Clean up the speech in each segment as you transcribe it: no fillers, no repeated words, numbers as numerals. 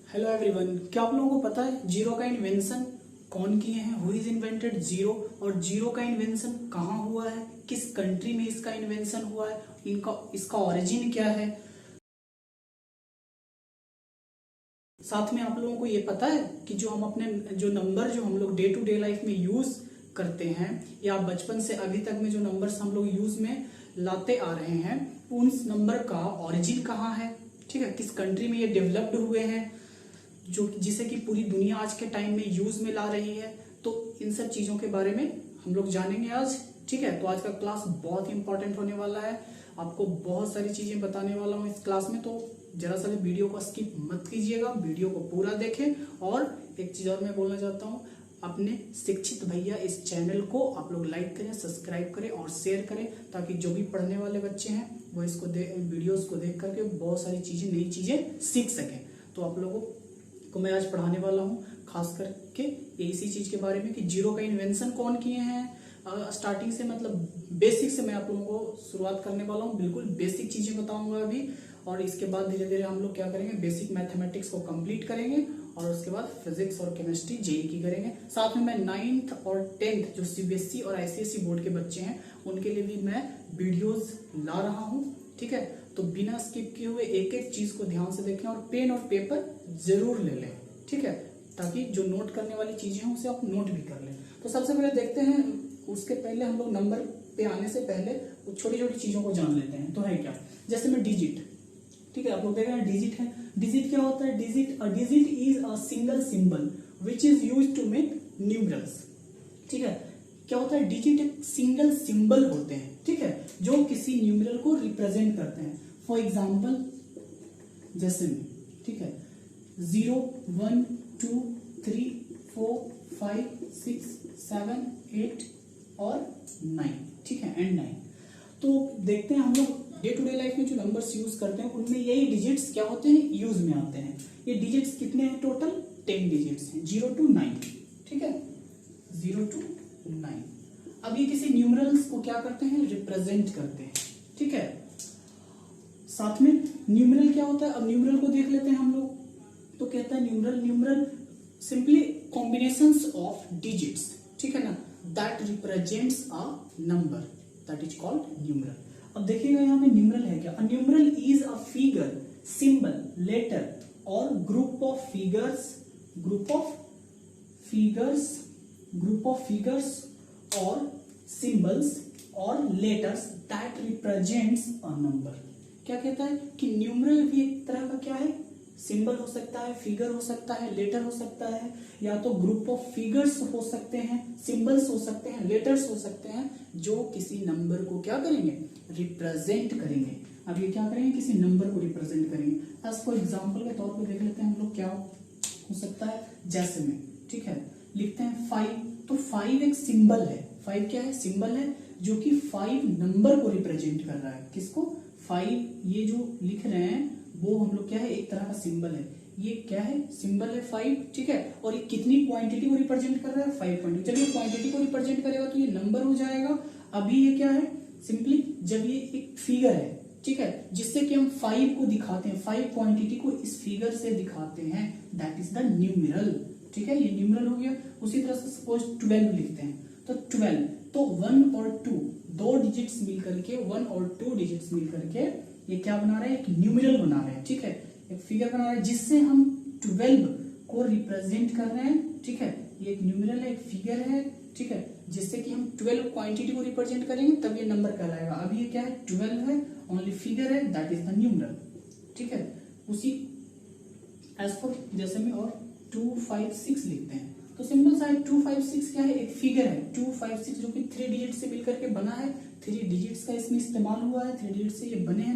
Hello everyone, क्या आप लोगों को पता है जीरो का इन्वेंशन कौन किए हैं? Who is invented zero? और जीरो का इन्वेंशन कहाँ हुआ है, किस कंट्री में इसका इन्वेंशन हुआ है, इसका ओरिजिन क्या है। साथ में आप लोगों को ये पता है कि जो हम अपने जो नंबर जो हम लोग डे टू डे लाइफ में यूज करते हैं या बचपन से अभी तक में जो नंबर्स हम लोग यूज में लाते आ रहे हैं, उन नंबर का ओरिजिन कहाँ है, ठीक है, किस कंट्री में ये डेवलप्ड हुए हैं, जो जिसे कि पूरी दुनिया आज के टाइम में यूज में ला रही है। तो इन सब चीजों के बारे में हम लोग जानेंगे आज, ठीक है। तो आज का क्लास बहुत ही इंपॉर्टेंट होने वाला है, आपको बहुत सारी चीजें बताने वाला हूँ इस क्लास में। तो जरा सा भी वीडियो को स्किप मत कीजिएगा, वीडियो को पूरा देखें। और एक चीज और मैं बोलना चाहता हूँ, अपने शिक्षित भैया इस चैनल को आप लोग लाइक करें, सब्सक्राइब करें और शेयर करें, ताकि जो भी पढ़ने वाले बच्चे हैं वो इसको वीडियोस को देख करके बहुत सारी चीजें, नई चीजें सीख सकें। तो आप लोगों को मैं आज पढ़ाने वाला हूँ खास करके इसी चीज के बारे में कि जीरो का इन्वेंशन कौन किए हैं। स्टार्टिंग से मतलब बेसिक से मैं आप लोगों को शुरुआत करने वाला हूँ, बिल्कुल बेसिक चीजें बताऊंगा अभी। और इसके बाद धीरे धीरे हम लोग क्या करेंगे, बेसिक मैथमेटिक्स को कंप्लीट करेंगे और उसके बाद फिजिक्स और केमिस्ट्री जेई की करेंगे। साथ में मैं 9th और 10th जो सीबीएसई और आईसीएसई बोर्ड के बच्चे हैं उनके लिए भी मैं वीडियोस ला रहा हूँ, ठीक है। तो बिना स्किप किए हुए एक एक चीज को ध्यान से देखें और पेन और पेपर जरूर ले लें, ठीक है, ताकि जो नोट करने वाली चीजें हैं उसे आप नोट भी कर लें। तो सबसे पहले देखते हैं, उसके पहले हम लोग नंबर पे आने से पहले छोटी छोटी चीजों को जान लेते हैं। तो है क्या, जैसे में डिजिट, ठीक है, आप लोग देख रहे हैं डिजिट है। डिजिट क्या होता है? Digit is a single symbol which is use to make numerals, ठीक है। क्या होता है? डिजिट एक सिंगल सिंबल होते हैं, ठीक है, जो किसी न्यूमरल को रिप्रेजेंट करते हैं। फॉर एग्जाम्पल जैसे में, ठीक है, 0 1 2 3 4 5 6 7 8 और 9, ठीक है, एंड 9। तो देखते हैं हम लोग डे टू डे लाइफ में जो नंबर्स यूज करते हैं उनमें यही डिजिट्स क्या होते हैं, यूज में आते हैं। ये डिजिट्स कितने हैं? टोटल 10 डिजिट्स हैं, 0 to 9, ठीक है, 0 to 9। अब ये किसी न्यूमरल्स को क्या करते हैं, रिप्रेजेंट करते हैं, ठीक है। साथ में न्यूमरल क्या होता है, अब न्यूमरल को देख लेते हैं हम लोग। तो कहता है numeral simply combinations of digits, ठीक है ना, that represents a number, that is called numeral. अब देखिएगा यहाँ पे न्यूमरल है क्या? Numeral is a figure, symbol, letter और ग्रुप ऑफ फिगर्स और सिंबल्स और letters that represents a number. क्या कहता है कि न्यूमरल भी एक तरह का क्या है, सिंबल हो सकता है, फिगर हो सकता है, लेटर हो सकता है, या तो ग्रुप ऑफ फिगर्स हो सकते हैं, सिंबल्स हो सकते हैं, लेटर्स हो सकते हैं, जो किसी नंबर को क्या करेंगे, रिप्रेजेंट करेंगे। अब ये क्या करेंगे, किसी नंबर को रिप्रेजेंट करेंगे। एज फॉर एग्जाम्पल के तौर पर देख लेते हैं हम लोग क्या हो सकता है। जैसे में, ठीक है, लिखते हैं 5, तो 5 एक सिंबल है। 5 क्या है? सिंबल है, जो कि 5 नंबर को रिप्रेजेंट कर रहा है। किसको? 5, ये जो लिख रहे हैं वो हम लोग क्या है, एक तरह का सिंबल है। ये क्या है? सिंबल है 5, ठीक है। और ये कितनी क्वांटिटी को रिप्रेजेंट कर रहा है? 5 क्वांटिटी। जब ये क्वांटिटी को रिप्रेजेंट करेगा तो ये नंबर हो जाएगा। अभी ये क्या है, सिंपली जब ये एक फिगर है, ठीक है, जिससे कि हम 5 को दिखाते हैं, 5 क्वांटिटी को इस फिगर से दिखाते हैं, दैट इज द न्यूमरल, ठीक है, ये न्यूमरल हो गया। उसी तरह से सपोज 12 लिखते हैं, तो 12, तो 1 और 2 दो डिजिट्स मिल करके, 1 और 2 डिजिट्स मिल करके ये क्या बना रहे हैं, एक न्यूमरल बना रहे हैं, ठीक है, एक फिगर बना रहे हैं जिससे हम 12 को रिप्रेजेंट कर रहे हैं, ठीक है। ये एक न्यूमरल है, एक फिगर है, ठीक है, जिससे कि हम 12 क्वांटिटी को रिप्रेजेंट करेंगे तब ये नंबर कहलाएगा। अभी ये क्या है, 12 है, ओनली फिगर है, दैट इज द न्यूमरल, ठीक है। उसी एज फॉर जैसे में और 2 5 6 लिखते हैं, तो सिंपल सा 2 5 6 क्या है, एक फिगर है 2 5 6 जो कि 3 डिजिट से मिलकर के बना है। 3 डिजिट्स का इसमें इस्तेमाल हुआ है, 3 डिजिट से ये बने हैं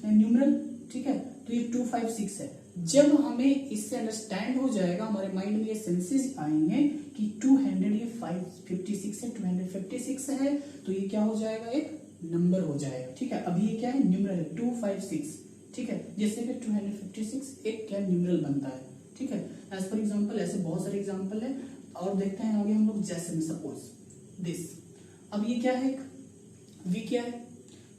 न्यूमरल, ठीक है। तो ये 2 5 6 है। जब हमें इससे अंडरस्टैंड हो जाएगा, हमारे माइंड में ये सेंसेस आएंगे कि 200 ये 556 है, 256 है, तो ये क्या हो जाएगा, एक नंबर हो जाएगा, ठीक है। अभी ये क्या है, न्यूमरल है 2 5 6, ठीक है, जिससे कि 256 एक क्या न्यूमरल बनता है, ठीक है। एज फॉर एग्जाम्पल ऐसे बहुत सारे एग्जाम्पल है और देखते हैं आगे हम लोग। जैसे में सपोज दिस, अब ये क्या है, वी क्या है,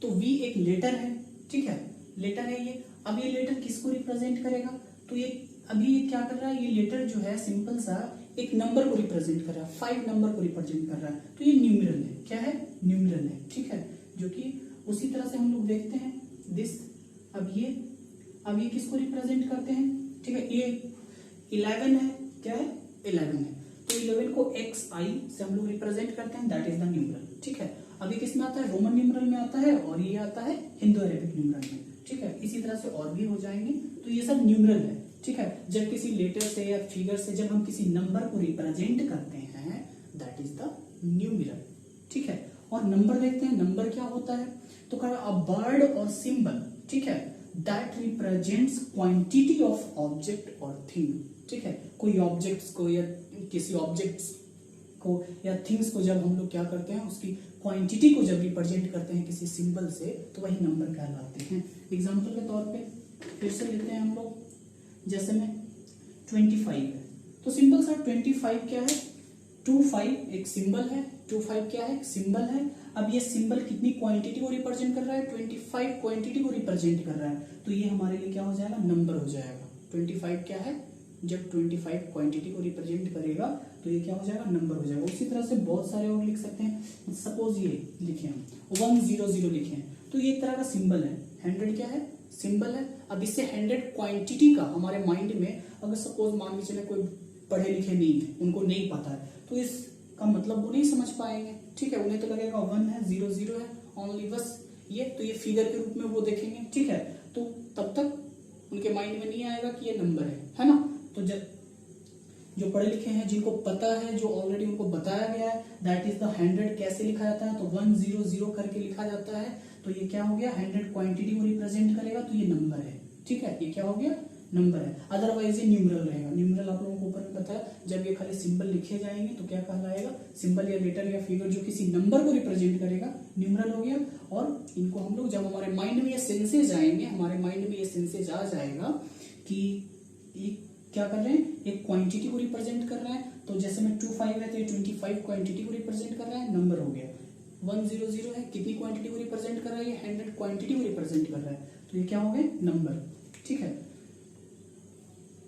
तो वी एक लेटर है, ठीक है, लेटर है ये। अब ये लेटर किसको रिप्रेजेंट करेगा, तो ये अभी ये क्या कर रहा है, ये लेटर जो है सिंपल सा एक नंबर को रिप्रेजेंट कर रहा है, 5 नंबर को रिप्रेजेंट कर रहा है, तो ये न्यूमेरल है। क्या है? न्यूमेरल है, ठीक है। जो कि उसी तरह से हम लोग देखते हैं दिस, अब ये किसको रिप्रेजेंट करते हैं, ठीक है। ये 11 है, क्या है? 11 है, तो 11 को xi से हम लोग रिप्रेजेंट करते हैं, दैट इज द न्यूमेरल, ठीक है। अभी किस में आता है? रोमन न्यूमेरल में आता है, और ये आता है हिंदू अरेबिक न्यूमेरल में, ठीक है। इसी तरह से और भी हो जाएंगे, तो ये सब न्यूमेरल है, ठीक है। जब किसी लेटर से या फिगर से जब हम किसी नंबर को रिप्रेजेंट करते हैं, दैट इज द न्यूमेरल, ठीक है। और नंबर देखते हैं, नंबर क्या होता है, तो कहा अ वर्ड और सिंबल, ठीक है, that represents quantity of object और थिंग, ठीक है। कोई ऑब्जेक्ट्स को या किसी ऑब्जेक्ट्स को या थिंग्स को जब हम लोग क्या करते हैं, उसकी क्वांटिटी को जब रिप्रेजेंट करते हैं किसी सिंबल से, तो वही नंबर कहलाते हैं। एग्जांपल के तौर पे फिर से लेते हैं हम लोग, जैसे में 25 है, तो सिंपल सा 25 क्या है? 25 एक सिंबल है, 25 क्या है? एक सिंबल है। अब ये सिंबल कितनी क्वांटिटी को रिप्रेजेंट कर रहा है? 25 क्वांटिटी को रिप्रेजेंट कर रहा है, तो ये हमारे लिए क्या हो जाएगा? नंबर हो जाएगा। 25 क्या है? जब 25 क्वांटिटी को रिप्रेजेंट करेगा तो ये क्या हो जाएगा? नंबर हो जाएगा। उसी तरह से बहुत सारे और लिख सकते हैं। सपोज ये लिखे हम 100 लिखे हैं, तो ये एक तरह का सिंबल है। 100 क्या है? सिंबल है। अब इससे 100 क्वांटिटी का हमारे माइंड में, अगर सपोज मान के चले कोई पढ़े लिखे नहीं है, उनको नहीं पता है, तो इसका मतलब वो नहीं समझ पाएंगे, ठीक है। उन्हें तो लगेगा 1 है, 00 है, ओनली बस ये, तो ये फिगर के रूप में वो देखेंगे, ठीक है। तो तब तक उनके माइंड में नहीं आएगा कि ये नंबर है ना। तो जो पढ़े लिखे हैं, जिनको पता है, जो ऑलरेडी उनको बताया गया है, दैट इज द 100 कैसे लिखा जाता है, तो 100 करके लिखा जाता है। तो ये क्या हो गया? 100 क्वांटिटी को रिप्रेजेंट करेगा, तो ये नंबर है, ठीक है। ये क्या हो गया? नंबर है। अदरवाइज ये न्यूमेरल रहेगा। न्यूमेरल आप लोगों को ऊपर में बताया, जब ये खाली सिंबल लिखे जाएंगे तो क्या कहलाएगा? सिंबल या लेटर या फिगर जो किसी नंबर को रिप्रेजेंट करेगा, न्यूमेरल हो गया। और इनको हम लोग जब हमारे माइंड में ये सेंसेज आएंगे, हमारे माइंड में ये सेंसेज आ जाएगा कि ये क्या कर रहे हैं? एक क्वांटिटी को रिप्रेजेंट कर रहा है। तो जैसे में 25 है, तो ये 25 क्वांटिटी को रिप्रेजेंट कर रहा है, नंबर हो गया। 100 है, कितनी क्वांटिटी को रिप्रेजेंट कर रहा है? ये 100 क्वांटिटी को रिप्रेजेंट कर रहा है, तो ये क्या हो गए? नंबर, ठीक है।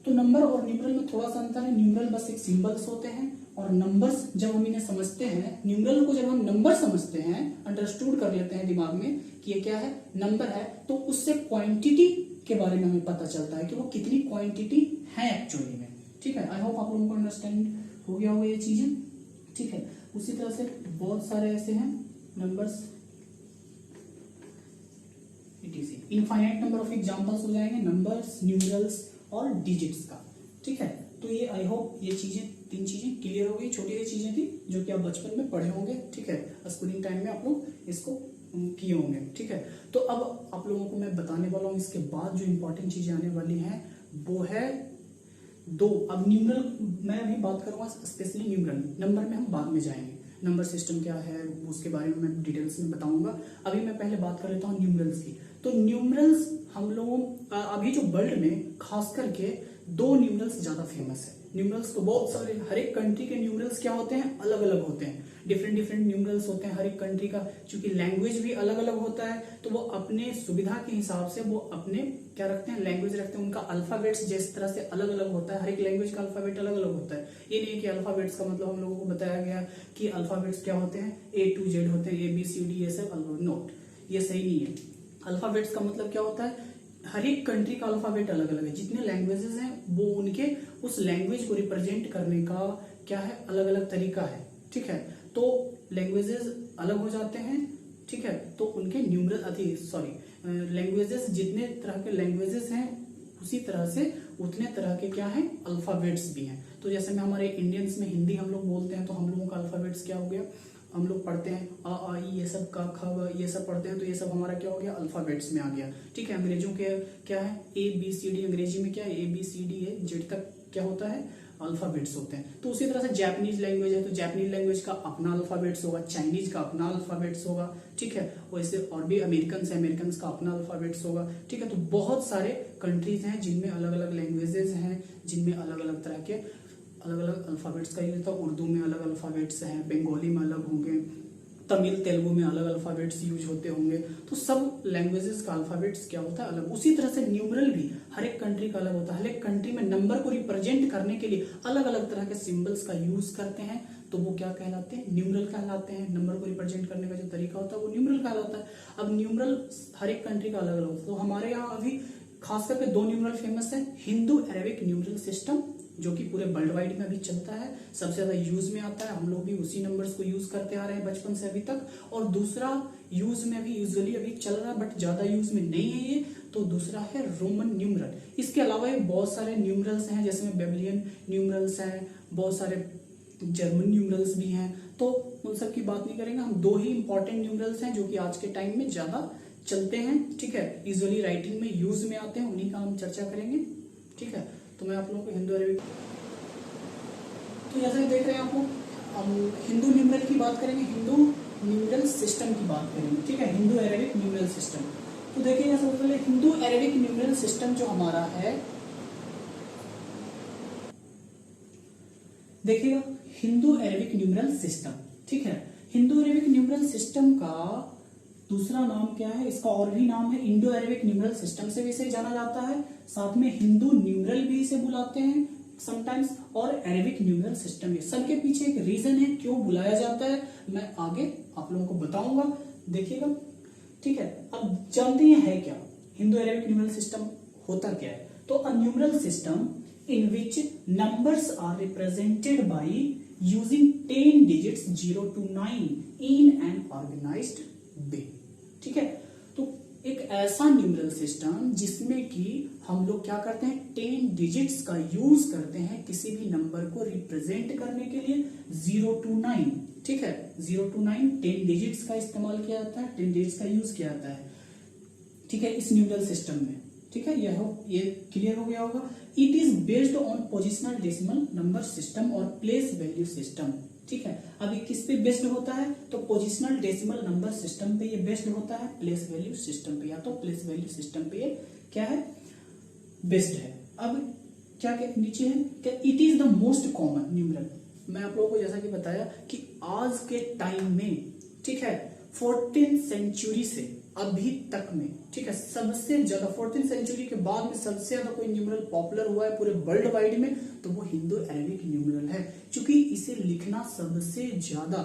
तो नंबर और न्यूमेरल में थोड़ा सा अंतर है। न्यूमेरल बस एक सिंबल्स होते हैं, और नंबर्स जब हम इन्हें समझते हैं, न्यूमेरल को जब हम नंबर समझते हैं, अंडरस्टूड कर लेते हैं दिमाग में कि ये क्या है? नंबर है, तो उससे क्वांटिटी के बारे में हमें पता चलता है कि वो कितनी क्वांटिटी है एक्चुअली में, ठीक है। आई होप आप लोगों को अंडरस्टैंड हो गया होगा ये चीजें, ठीक है। उसी तरह से बहुत सारे ऐसे हैं numbers, infinite number of examples हो जाएंगे, नंबर्स, न्यूमेरल्स और डिजिट्स का, ठीक है। तो ये आई होप ये चीजें, 3 चीजें क्लियर हो गई। छोटी सी चीजें थी जो कि आप बचपन में पढ़े होंगे, ठीक है। स्कूलिंग टाइम में आप लोग इसको किए होंगे, ठीक है। तो अब आप लोगों को मैं बताने वाला हूँ इसके बाद जो इंपॉर्टेंट चीजें आने वाली हैं, वो है 2। अब न्यूमेरल मैं अभी बात करूंगा स्पेशली न्यूमेरल, नंबर में हम बाद में जाएंगे। नंबर सिस्टम क्या है उसके बारे में मैं डिटेल्स में बताऊंगा। अभी मैं पहले बात कर लेता हूँ न्यूमेरल्स की। तो न्यूमेरल्स हम लोगों अभी जो वर्ल्ड में खास करके 2 न्यूमेरल्स ज्यादा फेमस है। न्यूमेरल्स तो बहुत सारे, हर एक कंट्री के न्यूमेरल्स क्या होते हैं? अलग अलग होते हैं, डिफरेंट न्यूमेरल्स होते हैं हर एक कंट्री का। क्योंकि लैंग्वेज भी अलग अलग होता है, तो वो अपने सुविधा के हिसाब से वो अपने क्या रखते हैं? लैंग्वेज रखते हैं। उनका अल्फाबेट्स जिस तरह से अलग अलग होता है, हर एक लैंग्वेज का अल्फाबेट अलग अलग होता है। ये नहीं कि अल्फाबेट्स का मतलब हम लोगों को बताया गया कि अल्फाबेट्स क्या होते हैं? A to Z होते हैं, ABCD ये सब, नोट, ये सही नहीं है। अल्फाबेट्स का मतलब क्या होता है? हर एक कंट्री का अल्फाबेट अलग अलग है। जितने लैंग्वेजेस हैं वो उनके उस लैंग्वेज को रिप्रेजेंट करने का क्या है? अलग अलग तरीका है, ठीक है। तो लैंग्वेजेस अलग हो जाते हैं, ठीक है। तो उनके न्यूमेरल लैंग्वेजेस, जितने तरह के लैंग्वेजेस हैं उसी तरह से उतने तरह के क्या है? अल्फाबेट्स भी हैं। तो जैसे में हमारे इंडियंस में हिंदी हम लोग बोलते हैं, तो हम लोगों का अल्फाबेट्स क्या हो गया? हम लोग पढ़ते हैं आ आ ई ये सब, का ख ग ये सब पढ़ते हैं, तो ये सब हमारा क्या हो गया? अल्फाबेट्स में आ गया, ठीक है। अंग्रेजों के क्या है? ABCD, अंग्रेजी में क्या है? ABCD तक क्या होता है? अल्फाबेट्स होते हैं। तो उसी तरह से जापानीज लैंग्वेज है, तो जापानीज लैंग्वेज का अपना अल्फाबेट्स होगा, चाइनीज का अपना अल्फाबेट्स होगा, ठीक है। वैसे और भी अमेरिकन का अपना अल्फाबेट्स होगा, ठीक है। तो बहुत सारे कंट्रीज हैं जिनमें अलग अलग लैंग्वेजेस हैं, जिनमें अलग अलग तरह के अलग अलग अल्फाबेट्स का यूज होता है। उर्दू में अलग अल्फाबेट्स हैं, बंगाली में अलग होंगे, तमिल तेलुगु में अलग अल्फाबेट्स यूज होते होंगे, तो सब लैंग्वेजेस का अल्फाबेट्स क्या होता है अलग। उसी तरह से न्यूमरल भी हर एक कंट्री का अलग होता है। हर एक कंट्री में नंबर को रिप्रेजेंट करने के लिए अलग अलग तरह के सिंबल्स का यूज करते हैं, तो वो क्या कहलाते हैं, न्यूमरल कहलाते हैं। नंबर को रिप्रेजेंट करने का जो तरीका होता है वो न्यूमरल कहलाता है। अब न्यूमरल हर एक कंट्री का अलग अलग होता है। तो हमारे यहाँ अभी खास करके दो न्यूमरल फेमस है, हिंदू अरेबिक न्यूमरल सिस्टम जो कि पूरे वर्ल्ड वाइड में अभी चलता है, सबसे ज्यादा यूज में आता है, हम लोग भी उसी नंबर्स को यूज करते आ रहे हैं बचपन से अभी तक। और दूसरा यूज में अभी यूजुअली अभी चल रहा है बट ज्यादा यूज में नहीं है ये, तो दूसरा है रोमन न्यूमरल। इसके अलावा ये बहुत सारे न्यूमरल्स हैं, जैसे में बेबिलियन न्यूमरल्स हैं, बहुत सारे जर्मन न्यूमरल्स भी हैं, तो उन सब की बात नहीं करेंगे। हम दो ही इंपॉर्टेंट न्यूमरल्स हैं जो कि आज के टाइम में ज्यादा चलते हैं, ठीक है, यूजुअली राइटिंग में यूज में आते हैं, उन्हीं का हम चर्चा करेंगे, ठीक है। तो मैं आप लोगों को हिंदू अरेबिक, तो जैसे देख रहे हैं आपको, हम हिंदू न्यूमरल की बात करेंगे, हिंदू न्यूमरल सिस्टम की बात करेंगे, ठीक है, हिंदू अरेबिक न्यूमरल सिस्टम। तो देखिए सबसे पहले हिंदू अरेबिक न्यूमरल सिस्टम जो हमारा है, देखिएगा हिंदू अरेबिक न्यूमरल सिस्टम, ठीक है। हिंदू अरेबिक न्यूमरल सिस्टम का दूसरा नाम क्या है, इसका और भी नाम है इंडो अरेबिक न्यूमरल सिस्टम से भी इसे जाना जाता है, साथ में हिंदू न्यूमरल भी इसे बुलाते हैं समटाइम्स, और अरेबिक न्यूमरल सिस्टम। ये सबके पीछे एक रीजन है क्यों बुलाया जाता है, मैं आगे आप लोगों को बताऊंगा, देखिएगा, ठीक है। अब जानते हैं है क्या हिंदू अरेबिक न्यूमरल सिस्टम, होता क्या है। तो a numeral system in which numbers are represented by using 10 digits 0 to 9 in an organized way, ठीक है। तो एक ऐसा न्यूमरल सिस्टम जिसमें कि हम लोग क्या करते हैं, 10 डिजिट्स का यूज करते हैं किसी भी नंबर को रिप्रेजेंट करने के लिए, 0 to 9, ठीक है, 0 to 9 10 डिजिट्स का इस्तेमाल किया जाता है, 10 डिजिट्स का यूज किया जाता है, ठीक है, इस न्यूमरल सिस्टम में, ठीक है। ये क्लियर हो गया होगा। It is based on positional decimal number system और प्लेस वैल्यू सिस्टम, ठीक है। अब ये किस पे बेस्ड होता है, तो पोजिशनल डेसिमल नंबर सिस्टम पे ये बेस्ड होता है, प्लेस वैल्यू सिस्टम पे, या तो प्लेस वैल्यू सिस्टम पे ये क्या है, बेस्ड है। अब क्या नीचे है क्या, it is the most common numeral. मैं आप लोगों को जैसा कि बताया कि आज के टाइम में, ठीक है, 14th सेंचुरी से अभी तक में, ठीक है, सबसे ज्यादा 14th सेंचुरी के बाद में सबसे ज्यादा कोई न्यूमरल पॉपुलर हुआ है पूरे वर्ल्ड वाइड में, तो वो हिंदू अरेबिक न्यूमरल है, क्योंकि इसे लिखना सबसे ज्यादा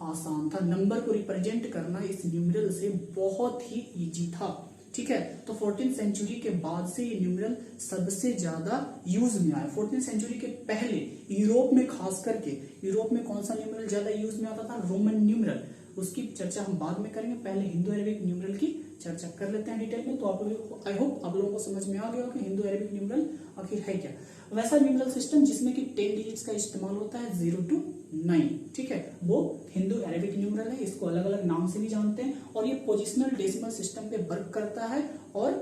आसान था, नंबर को रिप्रेजेंट करना इस न्यूमरल से बहुत ही इजी था, ठीक है। तो 14th सेंचुरी के बाद से ये न्यूमरल सबसे ज्यादा यूज में आया। 14th सेंचुरी के पहले यूरोप में, खास करके यूरोप में कौन सा न्यूमरल ज्यादा यूज में आता था, रोमन न्यूमरल, उसकी चर्चा हम बाद में करेंगे, पहले हिंदू अरेबिक न्यूमरल की चर्चा कर लेते हैं डिटेल में। तो आप लोगों को, आई होप आप लोगों को समझ में आ गया कि हिंदू अरेबिक न्यूमरल आखिर है क्या। वैसा न्यूमरल सिस्टम जिसमें कि 10 डिजिट्स का इस्तेमाल होता है 0 to 9, ठीक है, वो हिंदू अरेबिक न्यूमरल है। इसको अलग अलग नाम से भी जानते हैं, और ये पोजिशनल डेसिमल सिस्टम पे वर्क करता है और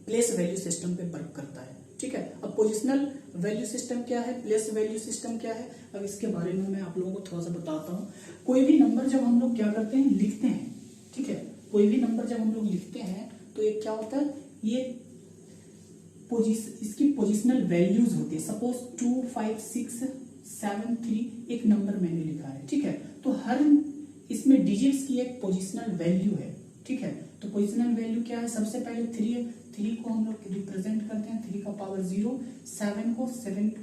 प्लेस वैल्यू सिस्टम पे वर्क करता है, ठीक है। अब पोजिशनल वैल्यू सिस्टम क्या है, प्लेस वैल्यू सिस्टम क्या है, अब इसके बारे में मैं आप लोगों को थोड़ा सा बताता हूँ। कोई भी नंबर जब हम लोग क्या करते हैं, लिखते हैं, ठीक है, कोई भी नंबर जब हम लोग लिखते हैं तो एक क्या होता है, ये इसकी पोजिशनल वैल्यूज होती है। सपोज 2 5 6 7 3 एक नंबर मैंने लिखा है, ठीक है, तो हर इसमें डिजिट्स की एक पोजिशनल वैल्यू है, ठीक है। तो पोजिशनल वैल्यू क्या है, सबसे पहले 3 है, 3 को हम लोग रिप्रेजेंट करते हैं 3 का पावर 0, 7 को 7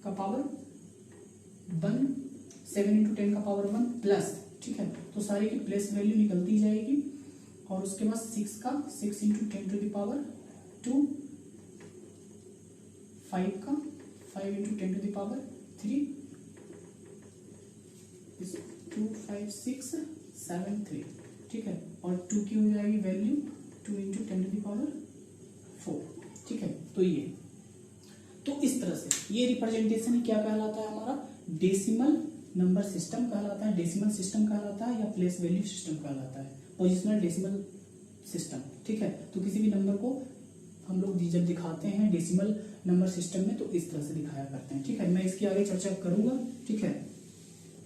का पावर 1, 7 into 10 का पावर 1 प्लस, ठीक है, तो सारे की प्लेस वैल्यू निकलती जाएगी। और उसके बाद 6 का 6 into 10 to the power 2, 5 का 5 into 10 to the power 3, 2 5 6 7 3, ठीक है, और 2 की हो जाएगी value 2 into 10 to the power 4, ठीक है। तो इस तरह से ये रिप्रेजेंटेशन क्या कहलाता है, हमारा डेसिमल नंबर सिस्टम कहलाता है, डेसिमल सिस्टम कहलाता है, या प्लेस वैल्यू सिस्टम कहलाता है, पोजिशनल डेसिमल सिस्टम, ठीक है। तो किसी भी नंबर को हम लोग जब दिखाते हैं डेसिमल नंबर सिस्टम में तो इस तरह से दिखाया करते हैं, ठीक है। मैं इसकी आगे चर्चा करूंगा, ठीक है।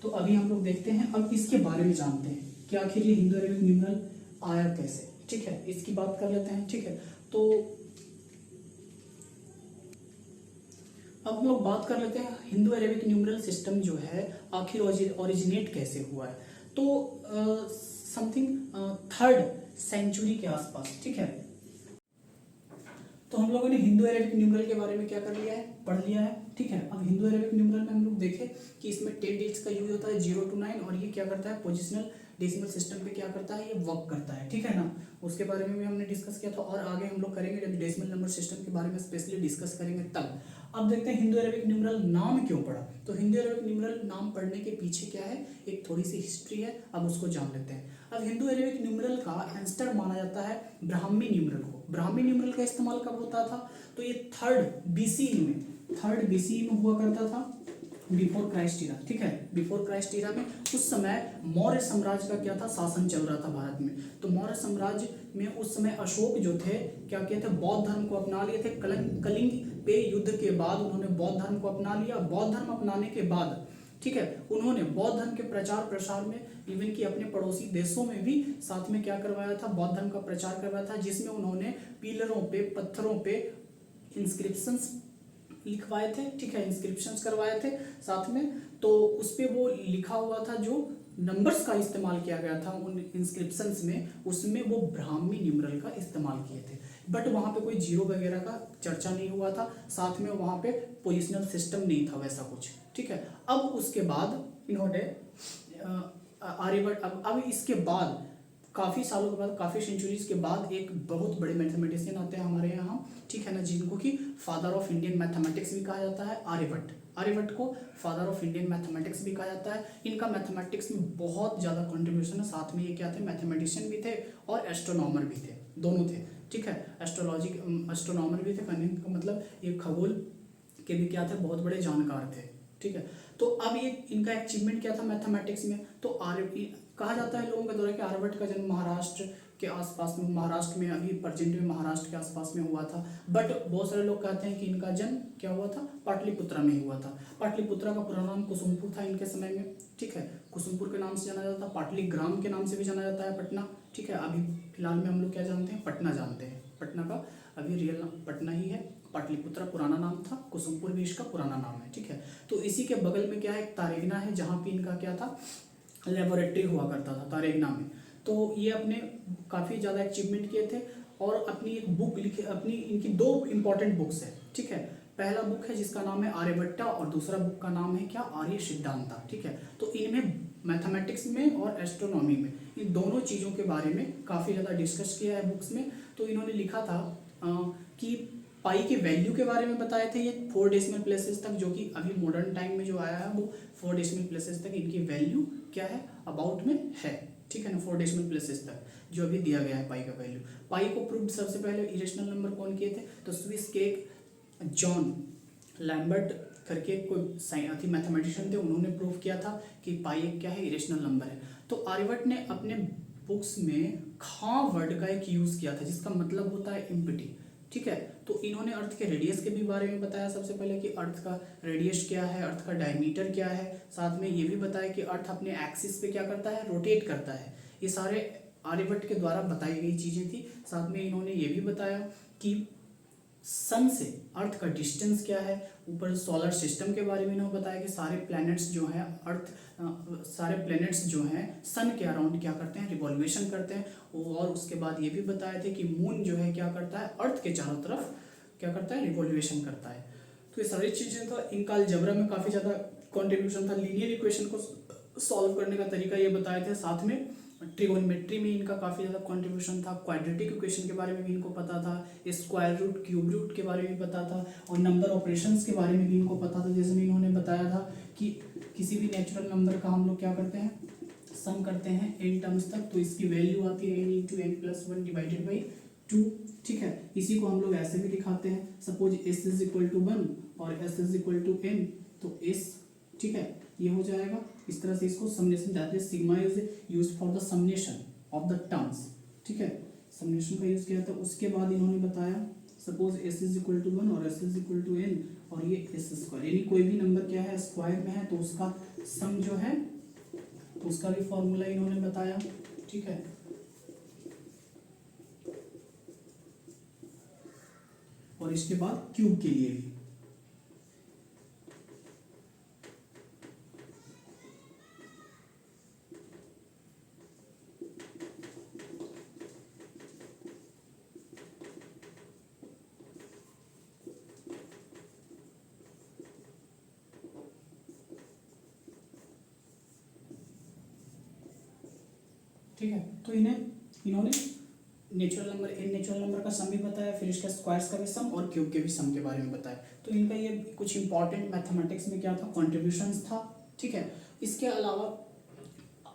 तो अभी हम लोग देखते हैं, अब इसके बारे में जानते हैं कि आखिर ये हिंदू अरेबिक न्यूमरल आया कैसे, ठीक है, इसकी बात कर लेते हैं, ठीक है। तो अब हम लोग बात कर लेते हैं हिंदू अरेबिक न्यूमरल सिस्टम जो है आखिर ओरिजिनेट कैसे हुआ है। तो समथिंग 3rd सेंचुरी के आसपास, ठीक है। तो हम लोगों ने हिंदू अरेबिक न्यूमरल के बारे में क्या कर लिया है, पढ़ लिया है, ठीक है। अब हिंदू अरेबिक न्यूमरल में हम लोग देखें कि इसमें 10 डिजिट्स का यूज होता है 0 to 9, और ये क्या करता है, पोजिशनल डेसिमल सिस्टम पे क्या करता है, ये वर्क करता है, ठीक है ना। उसके बारे में भी हमने डिस्कस किया था, और आगे हम लोग करेंगे जब डेसिमल नंबर सिस्टम के बारे में स्पेशली डिस्कस करेंगे तब। अब देखते हैं हिंदू अरेबिक न्यूमरल नाम क्यों पड़ा। तो हिंदू अरेबिक न्यूमरल नाम पढ़ने के पीछे क्या है, एक थोड़ी सी हिस्ट्री है, अब उसको जान लेते हैं। अब हिंदू अरेबिक न्यूमरल का एंसेस्टर माना जाता है ब्राह्मी न्यूमरल को। ब्राह्मी न्यूमरल का इस्तेमाल कब होता था, तो ये 3rd BCE में हुआ करता था, बिफोर क्राइस्ट ईरा, ठीक है। बिफोर क्राइस्ट ईरा में उस समय मौर्य साम्राज्य का क्या था, शासन चल रहा था भारत में। तो मौर्य साम्राज्य में उस समय अशोक जो थे क्या किए थे, बौद्ध धर्म को अपना लिए थे। कलिंग पे युद्ध के बाद उन्होंने बौद्ध धर्म को अपना लिया। बौद्ध धर्म अपनाने के बाद, ठीक है, उन्होंने बौद्ध धर्म के प्रचार प्रसार में इवन कि अपने पड़ोसी देशों में भी साथ में क्या करवाया था, बौद्ध धर्म का प्रचार करवाया था, जिसमें उन्होंने पिलरों पे, पत्थरों पे इंस्क्रिप्शंस लिखवाए थे, ठीक है, इंस्क्रिप्शंस करवाए थे साथ में। तो उस पे वो लिखा हुआ था, जो नंबर्स का इस्तेमाल किया गया था उन इंस्क्रिप्शंस में, उसमें वो ब्राह्मी न्यूमरल का इस्तेमाल किए थे। बट वहाँ पे कोई जीरो वगैरह का चर्चा नहीं हुआ था, साथ में वहाँ पे पोजिशनल सिस्टम नहीं था वैसा कुछ, ठीक है। अब उसके बाद इन्होंने आर्यभट्ट, अब इसके बाद काफ़ी सालों के बाद, काफ़ी सेंचुरीज के बाद एक बहुत बड़े मैथमेटिशियन आते हैं हमारे यहाँ, ठीक है ना, जिनको कि फादर ऑफ इंडियन मैथमेटिक्स भी कहा जाता है, आर्यभट्ट। आर्यभट्ट को फादर ऑफ इंडियन मैथमेटिक्स भी कहा जाता है। इनका मैथमेटिक्स में बहुत ज़्यादा कंट्रीब्यूशन है। साथ में ये क्या थे, मैथमेटिशियन भी थे और एस्ट्रोनॉमर भी थे, दोनों थे, ठीक है। एस्ट्रोनॉमर भी थे, मतलब ये खगोल के भी क्या थे, बहुत बड़े जानकार थे, ठीक है। तो अब ये इनका अचीवमेंट क्या था मैथमेटिक्स में, तो कहा जाता है लोगों के द्वारा कि आर्यभट्ट का जन्म महाराष्ट्र के आसपास में, महाराष्ट्र में, अभी प्रेजेंट में महाराष्ट्र के आसपास में हुआ था। बट बहुत सारे लोग कहते हैं कि इनका जन्म क्या हुआ था, पाटलिपुत्रा में हुआ था। पाटलिपुत्रा का पूरा नाम कुसुमपुर था इनके समय में, ठीक है। कुसुमपुर के नाम से जाना जाता है, पाटलिग्राम के नाम से भी जाना जाता है पटना, ठीक है। अभी फिलहाल में हम लोग क्या जानते हैं, पटना जानते हैं। पटना का अभी रियल नाम पटना ही है। पाटलिपुत्रा पुराना नाम था, कुसुमपुर भी इसका पुराना नाम है, ठीक है। तो इसी के बगल में क्या है, एक तारेगना है, जहाँ पे इनका क्या था, लेबोरेटरी हुआ करता था तारेगना में। तो ये अपने काफ़ी ज़्यादा अचीवमेंट किए थे, और अपनी एक बुक लिखी, अपनी इनकी 2 इंपॉर्टेंट बुक्स है, ठीक है। पहला बुक है जिसका नाम है आर्यभट्टा, और दूसरा बुक का नाम है क्या, आर्य सिद्धांता, ठीक है। तो इनमें मैथमेटिक्स में और एस्ट्रोनॉमी में इन दोनों चीज़ों के बारे में काफ़ी ज़्यादा डिस्कस किया है बुक्स में। तो इन्होंने लिखा था कि पाई के वैल्यू के बारे में बताए थे, ये 4 डेसिमल प्लेसेस तक, जो कि अभी मॉडर्न टाइम में जो आया है वो 4 डेसिमल प्लेसेस तक इनकी वैल्यू क्या है, अबाउट में है, ठीक है ना, 4 डेसिमल प्लेसेस तक जो अभी दिया गया है पाई का वैल्यू। पाई को प्रूव सबसे पहले इरेशनल नंबर कौन किए थे, तो स्विस के एक जॉन लैम्बर्ट करके कोई मैथमेटिशियन थे, उन्होंने प्रूव किया था कि पाई एक क्या है, इरेशनल नंबर है। तो आर्यभट्ट ने अपने बुक्स में खां वर्ड का एक यूज किया था, जिसका मतलब होता है इम्पिटी, ठीक है। तो इन्होंने अर्थ के रेडियस के भी बारे में बताया सबसे पहले कि अर्थ का रेडियस क्या है, अर्थ का डायमीटर क्या है। साथ में ये भी बताया कि अर्थ अपने एक्सिस पे क्या करता है, रोटेट करता है। ये सारे आर्यभट्ट के द्वारा बताई गई चीज़ें थी। साथ में इन्होंने ये भी बताया कि सन से अर्थ का डिस्टेंस क्या है। ऊपर सोलर सिस्टम के बारे में इन्होंने बताया कि सारे प्लैनेट्स जो हैं सारे प्लैनेट्स जो हैं सन के अराउंड क्या करते हैं, रिवॉल्यूशन करते हैं। और उसके बाद ये भी बताए थे कि मून जो है क्या करता है, अर्थ के चारों तरफ क्या करता है, रिवॉल्यूशन करता है। तो ये सारी चीज़ें तो इनका अलजेब्रा में काफ़ी ज़्यादा कॉन्ट्रीब्यूशन था। लीनियर इक्वेशन को सॉल्व करने का तरीका ये बताए थे। साथ में ट्रिगोनोमेट्री में इनका काफ़ी ज़्यादा कंट्रीब्यूशन था। क्वाड्रेटिक इक्वेशन के बारे में भी इनको पता था, स्क्वायर रूट, क्यूब रूट के बारे में पता था, और नंबर ऑपरेशंस के बारे में भी इनको पता था। जैसे इन्होंने बताया था कि किसी भी नेचुरल नंबर का हम लोग क्या करते हैं, सम करते हैं n टर्म्स तक, तो इसकी वैल्यू आती है n × n+1 डिवाइडेड बाई 2, ठीक है। इसी को हम लोग ऐसे भी दिखाते हैं, suppose s is equal to 1 और s is equal to n, तो s, ठीक है, ये हो जाएगा। इस तरह से इसको summation, that is sigma is used for the summation of the terms, ठीक है, समेशन का यूज किया था। उसके बाद इन्होंने बताया suppose s is equal to 1 और s is equal to n, और ये s², यानी कोई भी नंबर क्या है, स्क्वायर में है, तो उसका सम जो है उसका भी फॉर्मूला इन्होंने बताया, ठीक है। और इसके बाद क्यूब के लिए भी ठीक है। तो इन्होंने नेचुरल नंबर का सम भी बताया, फिर इसका स्क्वायर्स का भी सम और क्यूब के भी सम के बारे में बताया। तो इनका ये कुछ इंपॉर्टेंट मैथमेटिक्स में क्या था, कॉन्ट्रीब्यूशंस था, ठीक है। इसके अलावा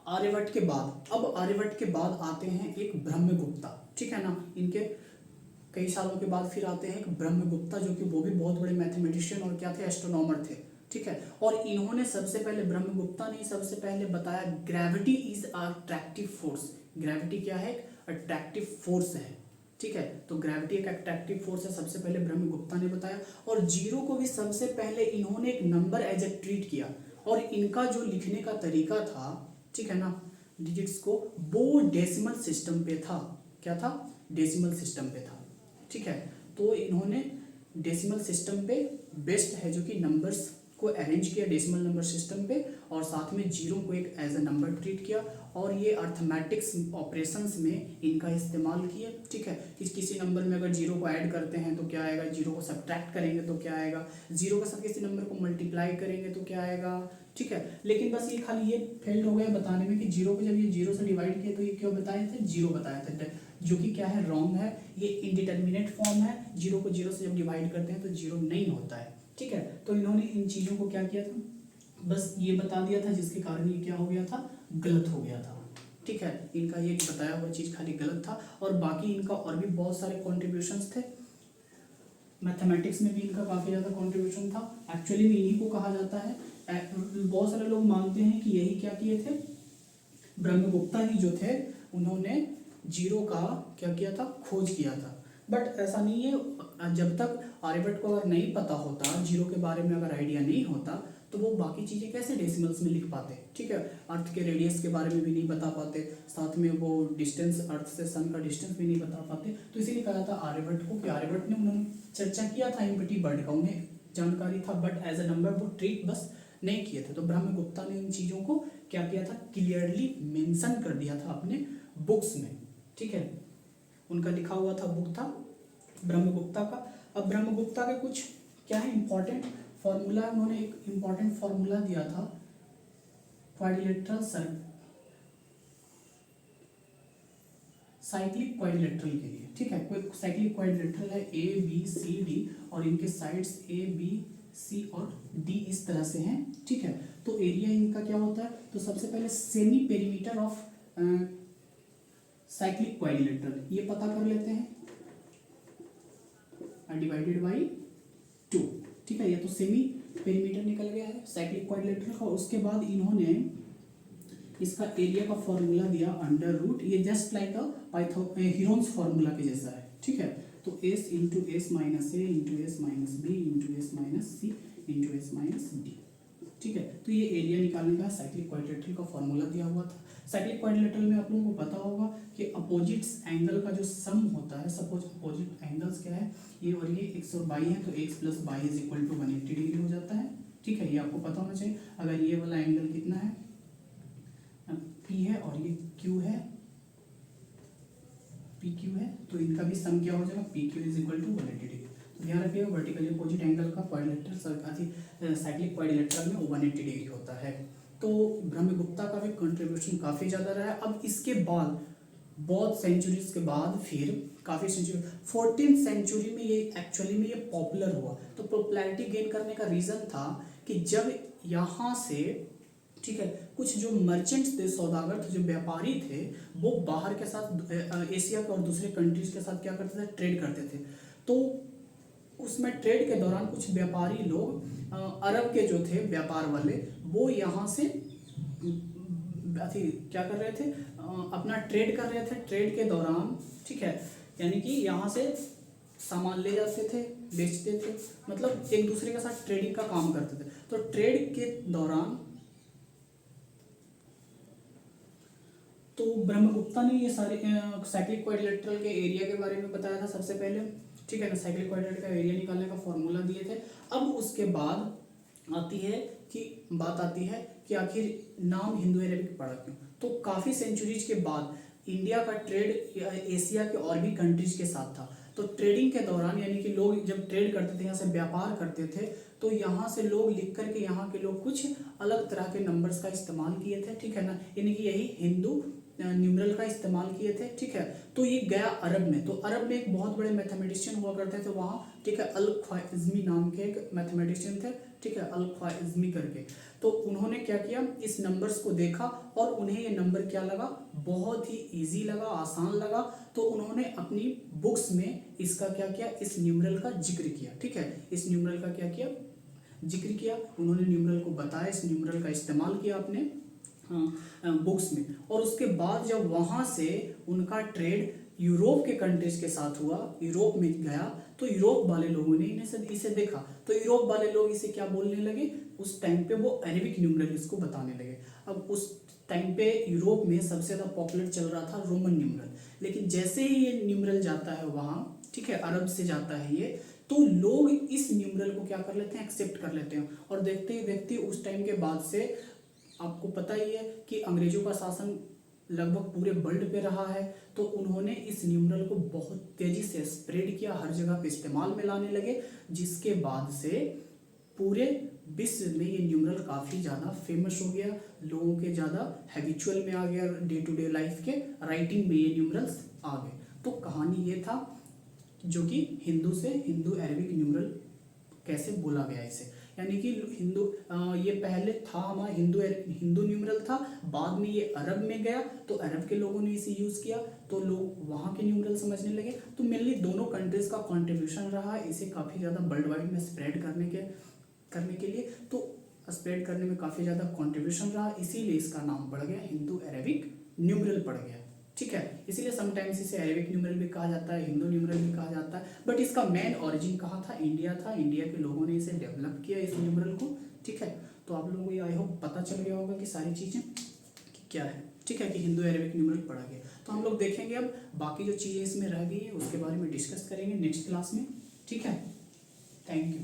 आर्यभट्ट के बाद आते हैं एक ब्रह्मगुप्ता, ठीक है ना। इनके कई सालों के बाद फिर आते हैं एक ब्रह्मगुप्ता, जो कि वो भी बहुत बड़े मैथमेटिशियन और क्या थे, एस्ट्रोनॉमर थे, ठीक है। और इन्होंने ब्रह्मगुप्ता ने सबसे पहले बताया gravity is attractive force. Gravity क्या है, अट्रैक्टिव फोर्स है, ठीक है। तो ग्रेविटी एक अट्रैक्टिव फोर्स है, सबसे पहले ब्रह्मगुप्ता ने बताया। और जीरो को भी सबसे पहले इन्होंने एक नंबर एज ए ट्रीट किया, और इनका जो लिखने का तरीका था, ठीक है ना, डिजिट्स को, वो डेसिमल सिस्टम पे था। क्या था, डेसिमल सिस्टम पे था, ठीक है। तो इन्होंने डेसिमल सिस्टम पे बेस्ट है जो कि नंबर्स को अरेंज किया डेसिमल नंबर सिस्टम पे, और साथ में जीरो को एक एज अ नंबर ट्रीट किया, और ये अर्थमेटिक्स ऑपरेशंस में इनका इस्तेमाल किए, ठीक है। किसी नंबर में अगर जीरो को ऐड करते हैं तो क्या आएगा, जीरो को सब्ट्रैक्ट करेंगे तो क्या आएगा, जीरो के साथ किसी नंबर को मल्टीप्लाई करेंगे तो क्या आएगा, ठीक है। लेकिन बस ये खाली ये फेल्ड हो गया बताने में कि जीरो को जब ये जीरो से डिवाइड किया तो ये क्यों बताए थे, जीरो बताया था, जो कि क्या है, रॉन्ग है। ये इनडिटर्मिनेट फॉर्म है, जीरो को जीरो से जब डिवाइड करते हैं तो जीरो नहीं होता है, ठीक है। तो इन्होंने इन चीज़ों को क्या किया था, बस ये बता दिया था, जिसके कारण ये क्या हो गया था, गलत हो गया था, ठीक है। इनका ये बताया हुआ चीज़ खाली गलत था, और बाकी इनका और भी बहुत सारे कॉन्ट्रीब्यूशंस थे। मैथमेटिक्स में भी इनका काफ़ी ज़्यादा कॉन्ट्रीब्यूशन था। एक्चुअली में इन्हीं को कहा जाता है, बहुत सारे लोग मानते हैं कि यही क्या किए थे, ब्रह्मगुप्ता ही जो थे, उन्होंने जीरो का क्या किया था, खोज किया था। बट ऐसा नहीं है, जब तक आर्यभट्ट को अगर नहीं पता होता, जीरो के बारे में अगर आइडिया नहीं होता, तो वो बाकी चीज़ें कैसे डेसिमल्स में लिख पाते, ठीक है। अर्थ के रेडियस के बारे में भी नहीं बता पाते, साथ में वो डिस्टेंस, अर्थ से सन का डिस्टेंस भी नहीं बता पाते। तो इसीलिए कहा था आर्यभट्ट को कि आर्यभट्ट ने उन्होंने चर्चा किया था एम्प्टी बर्ड का, उन्हें जानकारी था, बट एज अ नंबर वो ट्रीट बस नहीं किए थे। तो ब्रह्मगुप्ता ने इन चीज़ों को क्या किया था, क्लियरली मेंशन कर दिया था अपने बुक्स में, ठीक है। उनका लिखा हुआ था, बुक था ब्रह्मगुप्ता का। अब ब्रह्मगुप्ता के कुछ क्या है इंपॉर्टेंट फॉर्मूला, उन्होंने एक इंपॉर्टेंट फॉर्मूला दिया था क्वाड्रिलेटरल साइक्लिक क्वाड्रिलेटरल के लिए, ठीक है। कोई साइक्लिक क्वाड्रिलेटरल है, ए बी सी डी, और इनके साइड्स ए बी सी और डी इस तरह से हैं, ठीक है। तो एरिया इनका क्या होता है, तो सबसे पहले semi perimeter of cyclic quadrilateral ये पता कर लेते हैं, डिवाइडेड बाई 2, ठीक है। ये तो सेमी पेरीमीटर निकल गया है साइक्लिक क्वाड्रिलेटरल का। उसके बाद इन्होंने इसका एरिया का फॉर्मूला दिया अंडर रूट, ये just like a Heron's formula के जैसा है, ठीक है। तो S into S minus A into S minus B into S minus C into S minus D, ठीक है। तो ये एरिया निकालने का साइक्लिक क्वाड्रिलेटरल का फॉर्मूला दिया हुआ था। साइक्लिक क्वाड्रिलेटरल में आप लोगों को पता होगा कि अपोजिट्स एंगल का जो सम होता है, सपोज अपोजिट एंगल्स क्या है, ये और ये एक्स और वाई है, तो X plus Y is equal to 180 degree हो जाता है, ठीक है। ये आपको पता होना चाहिए। अगर ये वाला एंगल कितना है, पी है, और ये क्यू है, पी क्यू है, तो इनका भी सम क्या हो जाएगा, P Q is equal to 180 degree. तो ध्यान रखिएगा, वर्टिकली अपोजिट एंगल का क्वाड्रिलेटरल साइक्लिक क्वाड्रिलेटरल में 180 डिग्री होता है। तो ब्रह्मगुप्ता का भी कंट्रीब्यूशन काफ़ी ज़्यादा रहा है। अब इसके बाद बहुत सेंचुरीज के बाद, फिर काफ़ी सेंचुरी 14th सेंचुरी में ये एक्चुअली में ये पॉपुलर हुआ। तो पॉपुलैरिटी गेन करने का रीज़न था कि जब यहाँ से, ठीक है, कुछ जो मर्चेंट्स थे, सौदागर थे, जो व्यापारी थे, वो बाहर के साथ एशिया के और दूसरे कंट्रीज के साथ क्या करते थे, ट्रेड करते थे। तो उसमें ट्रेड के दौरान कुछ व्यापारी लोग अरब के जो थे व्यापार वाले, वो यहाँ से क्या कर रहे थे, अपना ट्रेड कर रहे थे। ट्रेड के दौरान, ठीक है, यानी कि यहाँ से सामान ले जाते थे, बेचते थे, मतलब एक दूसरे के साथ ट्रेडिंग का काम करते थे। तो ट्रेड के दौरान तो ब्रह्मगुप्ता ने ये सारे साइक्लिक क्वाड्रिलेटरल के एरिया के बारे में बताया था सबसे पहले, ठीक है ना। साइक्लिक क्वाड्रिलेटरल का एरिया निकालने का फॉर्मूला दिए थे। अब उसके बाद बात आती है कि आखिर नाम हिंदू अरेबिक पड़ा क्यों। तो काफ़ी सेंचुरीज के बाद इंडिया का ट्रेड एशिया के और भी कंट्रीज के साथ था। तो ट्रेडिंग के दौरान, यानी कि लोग जब ट्रेड करते थे, यहाँ से व्यापार करते थे, तो यहाँ से लोग लिख करके यहाँ के लोग कुछ अलग तरह के नंबर्स का इस्तेमाल किए थे, ठीक है ना। यानी कि यही हिंदू न्यूमरल का इस्तेमाल किए थे, ठीक है। तो ये गया अरब में, तो अरब में एक बहुत बड़े मैथमेटिशियन हुआ करते थे वहाँ, ठीक है, अल ख्वारिज़मी नाम के एक मैथमेटिशियन थे, ठीक है, अल ख्वारिज़मी करके। तो उन्होंने क्या किया, इस नंबर्स को देखा और उन्हें ये नंबर क्या लगा, बहुत ही इजी लगा, आसान लगा। तो उन्होंने अपनी बुक्स में इसका क्या किया, इस न्यूमरल का जिक्र किया, ठीक है, इस न्यूमरल का क्या किया, जिक्र किया। उन्होंने न्यूमरल को बताया, इस न्यूमरल का इस्तेमाल किया अपने बुक्स में। और उसके बाद जब वहाँ से उनका ट्रेड यूरोप के कंट्रीज के साथ हुआ, यूरोप में गया, तो यूरोप वाले लोगों ने इसे देखा, तो यूरोप वाले लोग इसे क्या बोलने लगे, उस टाइम पे वो अरेबिक न्यूमरल इसको बताने लगे। अब उस टाइम पे यूरोप में सबसे ज़्यादा पॉपुलर चल रहा था रोमन न्यूमरल, लेकिन जैसे ही ये न्यूमरल जाता है वहाँ, ठीक है, अरब से जाता है ये, तो लोग इस न्यूमरल को क्या कर लेते हैं, एक्सेप्ट कर लेते हैं। और देखते ही देखते उस टाइम के बाद से आपको पता ही है कि अंग्रेजों का शासन लगभग पूरे वर्ल्ड पे रहा है, तो उन्होंने इस न्यूमरल को बहुत तेजी से स्प्रेड किया, हर जगह पे इस्तेमाल में लाने लगे, जिसके बाद से पूरे विश्व में ये न्यूमरल काफ़ी ज़्यादा फेमस हो गया, लोगों के ज़्यादा हैबिचुअल में आ गया, डे टू डे लाइफ के राइटिंग में ये न्यूमरल्स आ गए। तो कहानी ये था, जो कि हिंदू से हिंदू अरेबिक न्यूमरल कैसे बोला गया इसे, यानी कि ये पहले था हमारा हिंदू न्यूमरल था, बाद में ये अरब में गया, तो अरब के लोगों ने इसे यूज़ किया, तो लोग वहाँ के न्यूमरल समझने लगे। तो मेनली दोनों कंट्रीज़ का कंट्रीब्यूशन रहा इसे काफ़ी ज़्यादा वर्ल्ड वाइड में स्प्रेड करने के लिए, तो स्प्रेड करने में काफ़ी ज़्यादा कंट्रीब्यूशन रहा, इसीलिए इसका नाम पड़ गया हिंदू अरेबिक न्यूमरल पड़ गया, ठीक है। इसीलिए समटाइम्स इसे अरेबिक न्यूमरल भी कहा जाता है, हिंदू न्यूमरल भी कहा जाता है, बट इसका मेन ओरिजिन कहाँ था, इंडिया था, इंडिया के लोगों ने इसे डेवलप किया इस न्यूमरल को, ठीक है। तो आप लोगों को ये आई होप पता चल गया होगा कि सारी चीज़ें क्या है, ठीक है, कि हिंदू अरेबिक न्यूमरल पढ़ा गया। तो हम लोग देखेंगे अब बाकी जो चीज़ें इसमें रह गई है उसके बारे में डिस्कस करेंगे नेक्स्ट क्लास में, ठीक है। Thank you.